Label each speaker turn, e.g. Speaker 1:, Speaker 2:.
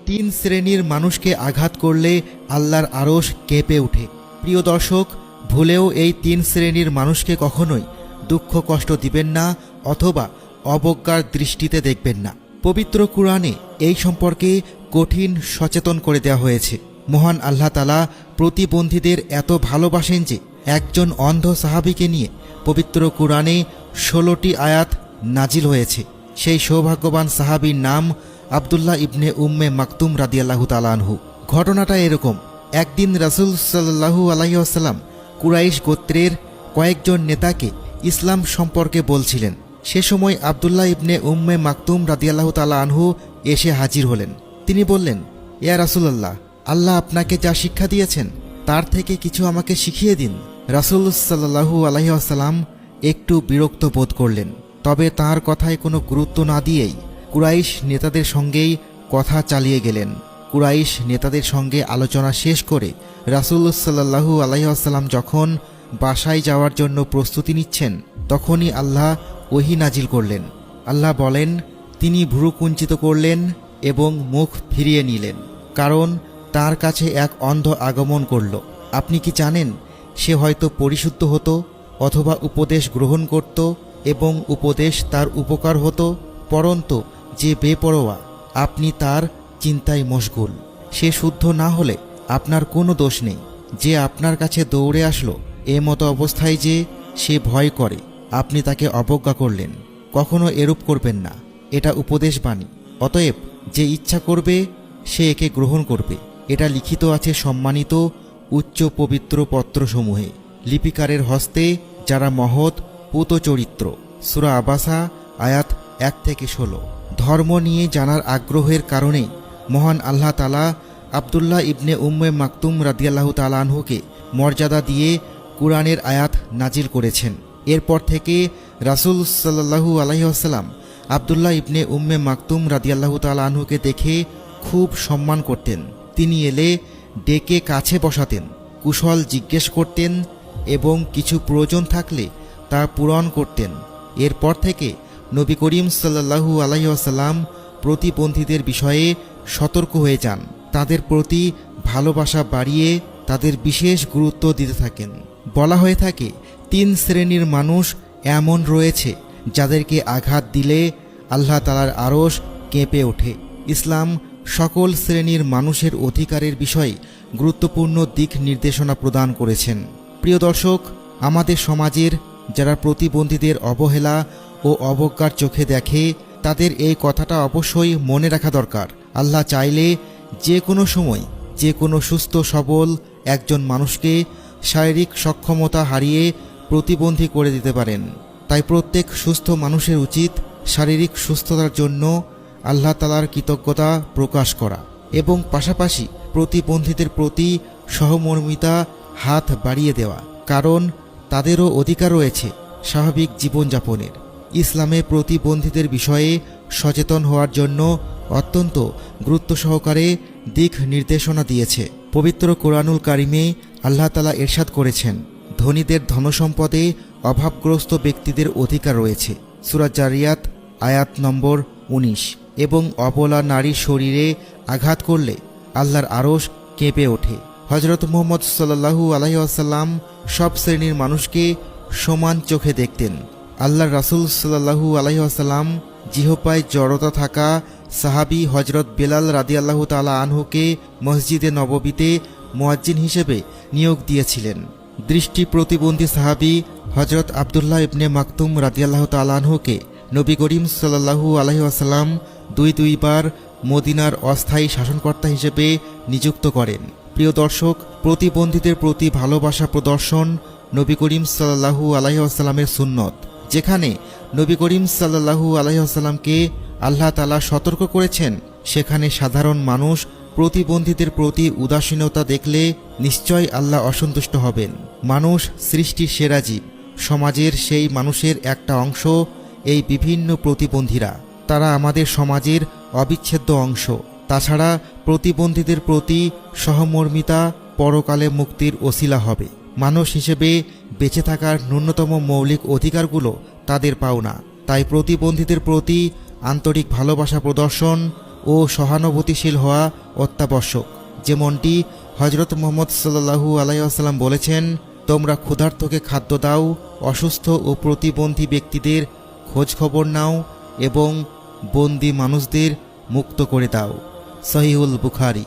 Speaker 1: তিন শ্রেণীর মানুষকে আঘাত করলে আল্লাহর আরশ কেঁপে ওঠে। প্রিয় দর্শক, ভুলেও এই তিন শ্রেণীর মানুষকে কখনোই দুঃখ কষ্ট দিবেন না অথবা অবজ্ঞার দৃষ্টিতে দেখবেন না। পবিত্র কুরআনে এই সম্পর্কে কঠিন সচেতন করে দেওয়া হয়েছে। মহান আল্লাহ তাআলা প্রতিবন্ধীদের এত ভালোবাসেন যে একজন অন্ধ সাহাবীকে নিয়ে পবিত্র কুরআনে 16টি আয়াত নাজিল হয়েছে। সেই সৌভাগ্যবান সাহাবীর নাম আব্দুল্লাহ ইবনে উম্মে মাকতুম রাদিয়াল্লাহু তাআলা আনহু। ঘটনাটা এরকম, একদিন রাসূল সাল্লাল্লাহু আলাইহি ওয়াসাল্লাম কুরাইশ গোত্রের কয়েকজন নেতাকে ইসলাম সম্পর্কে বলছিলেন। সে সময় আব্দুল্লাহ ইবনে উম্মে মাকতুম রাদিয়াল্লাহু তাআলা আনহু এসে হাজির হলেন। তিনি বললেন, ইয়া রাসূলুল্লাহ, আল্লাহ আপনাকে যা শিক্ষা দিয়েছেন তার থেকে কিছু আমাকে শিখিয়ে দিন। রাসূল সাল্লাল্লাহু আলাইহি ওয়াসাল্লাম একটু বিরক্ত বোধ করলেন, তবে তার কথায় কোনো গুরুত্ব না দিয়েই কুরাইশ নেতাদের সঙ্গেই কথা চালিয়ে গেলেন। কুরাইশ নেতাদের সঙ্গে আলোচনা শেষ করে রাসূল সাল্লাল্লাহু আলাইহি ওয়াসাল্লাম যখন বাসায় যাওয়ার জন্য প্রস্তুতি নিচ্ছেন, তখনই আল্লাহ ওহী নাজিল করলেন। আল্লাহ বলেন, তিনি ভ্রু কুঞ্চিত করলেন এবং মুখ ফিরিয়ে নিলেন, কারণ তার কাছে এক অন্ধ আগমন করল। আপনি কি জানেন, সে হয়তো পরিশুদ্ধ হতো অথবা উপদেশ গ্রহণ করত এবং উপদেশ তার উপকার হতো, পরন্তু যে বেপরোয়া আপনি তার চিন্তায় মশগুল। সে শুদ্ধ না হলে আপনার কোনো দোষ নেই। যে আপনার কাছে দৌড়ে আসলো মতো অবস্থায় যে সে ভয় করে, আপনি তাকে অবজ্ঞা করলেন। কখনো এরূপ করবেন না, এটা উপদেশ বাণী। অতএব যে ইচ্ছা করবে সে একে গ্রহণ করবে। এটা লিখিত আছে সম্মানিত উচ্চ পবিত্র পত্রসমূহে, লিপিকারের হস্তে, যারা মহৎ পুত চরিত্র। সূরা আবাসা আয়াত 1 থেকে 16। ধর্ম নিয়ে জানার আগ্রহের কারণে মহান আল্লাহ তাআলা আব্দুল্লাহ ইবনে উম্মে মাকতুম রাদিয়াল্লাহু তাআলা আনহুকে মর্যাদা দিয়ে কুরআনের আয়াত নাজিল করেছেন। এরপর থেকে রাসূল সাল্লাল্লাহু আলাইহি ওয়াসাল্লাম আব্দুল্লাহ ইবনে উম্মে মাকতুম রাদিয়াল্লাহু তাআলা আনহুকে দেখে খুব সম্মান করতেন। তিনি এলে ডেকে কাছে বসাতেন, কুশল জিজ্ঞেস করতেন এবং কিছু প্রয়োজন থাকলে তা পূরণ করতেন। এরপর থেকে নবী করিম সাল্লাল্লাহু আলাইহি ওয়াসাল্লাম প্রতিবন্ধীদের বিষয়ে সতর্ক হয়ে যান, তাদের প্রতি ভালোবাসা বাড়িয়ে তাদের বিশেষ গুরুত্ব দিতে থাকেন। বলা হয়ে থাকে, তিন শ্রেণীর মানুষ এমন রয়েছে যাদেরকে আঘাত দিলে আল্লাহ তাআলার আরশ কেঁপে ওঠে। ইসলাম সকল শ্রেণীর মানুষের অধিকারের বিষয়ে গুরুত্বপূর্ণ দিক নির্দেশনা প্রদান করেছেন। প্রিয় দর্শক, আমাদের সমাজের যারা প্রতিবন্ধীদের অবহেলা ও অবজ্ঞার চোখে দেখে, তাদের এই কথাটা অবশ্যই মনে রাখা দরকার। আল্লাহ চাইলে যে কোনো সময় যে কোনো সুস্থ সবল একজন মানুষকে শারীরিক সক্ষমতা হারিয়ে প্রতিবন্ধী করে দিতে পারেন। তাই প্রত্যেক সুস্থ মানুষের উচিত শারীরিক সুস্থতার জন্য আল্লাহ তাআলার কৃতজ্ঞতা প্রকাশ করা এবং পাশাপাশি প্রতিবন্ধীদের প্রতি সহমর্মিতা হাত বাড়িয়ে দেওয়া, কারণ তাদেরও অধিকার রয়েছে স্বাভাবিক জীবনযাপনের। ইসলামে প্রতিবন্ধীদের বিষয়ে সচেতন হওয়ার জন্য অত্যন্ত গুরুত্ব সহকারে দিক নির্দেশনা দিয়েছে। পবিত্র কোরআনুল কারিমে আল্লাহ তাআলা ইরশাদ করেছেন, ধনীদের ধনসম্পদে অভাবগ্রস্ত ব্যক্তিদের অধিকার রয়েছে। সূরা জারিয়াত আয়াত নম্বর 19। এবং অবলা নারীর শরীরে আঘাত করলে আল্লাহর আরশ কেঁপে ওঠে। হযরত মুহাম্মদ সাল্লাল্লাহু আলাইহি ওয়াসাল্লাম সব শ্রেণীর মানুষকে সমান চোখে দেখতেন। আল্লাহর রাসূল সাল্লাল্লাহু আলাইহি ওয়াসাল্লাম জিহ্বায় জড়তা থাকা সাহাবী হযরত বেলাল রাদিয়াল্লাহু তাআলা আনহুকে মসজিদে নববীতে মুয়াজ্জিন হিসেবে নিয়োগ দিয়েছিলেন। দৃষ্টি প্রতিবন্ধী সাহাবী হযরত আব্দুল্লাহ ইবনে মাকতুম রাদিয়াল্লাহু তাআলা আনহুকে নবী করিম সাল্লাল্লাহু আলাইহি ওয়াসাল্লাম দুইবার মদিনার অস্থায়ী শাসনকর্তা হিসেবে নিযুক্ত করেন। প্রিয় দর্শক, প্রতিবন্ধীদের প্রতি ভালোবাসা প্রদর্শন নবী করিম সাল্লাল্লাহু আলাইহি ওয়াসাল্লামের সুন্নত। যেখানে নবী করিম সাল্লাল্লাহু আলাইহি ওয়াসাল্লামকে আল্লাহ তাআলা সতর্ক করেছেন, সেখানে সাধারণ মানুষ প্রতিবন্ধীদের প্রতি উদাসীনতা দেখলে নিশ্চয় আল্লাহ অসন্তুষ্ট হবেন। মানুষ সৃষ্টির সেরা জীব, সমাজের সেই মানুষের একটা অংশ এই বিভিন্ন প্রতিবন্ধীরা। তারা আমাদের সমাজের অবিচ্ছেদ্য অংশ। তাছাড়া প্রতিবন্ধীদের প্রতি সহমর্মিতা পরকালে মুক্তির ওসিলা হবে। মানুষ হিসেবে বেঁচে থাকার ন্যূনতম মৌলিক অধিকারগুলো তাদের পাওনা। তাই প্রতিবন্ধীদের প্রতি আন্তরিক ভালোবাসা প্রদর্শন ও ও সহানুভূতিশীল হওয়া অত্যাবশ্যক, যেমনটি হজরত মুহাম্মদ সাল্লাল্লাহু আলাইহি ওয়াসাল্লাম বলেছেন, তোমরা ক্ষুধার্তকে খাদ্য দাও, অসুস্থ ও প্রতিবন্ধী ব্যক্তিদের খোঁজ খবর নাও এবং বন্দী মানুষদের মুক্ত করে দাও। সহিহুল বুখারী।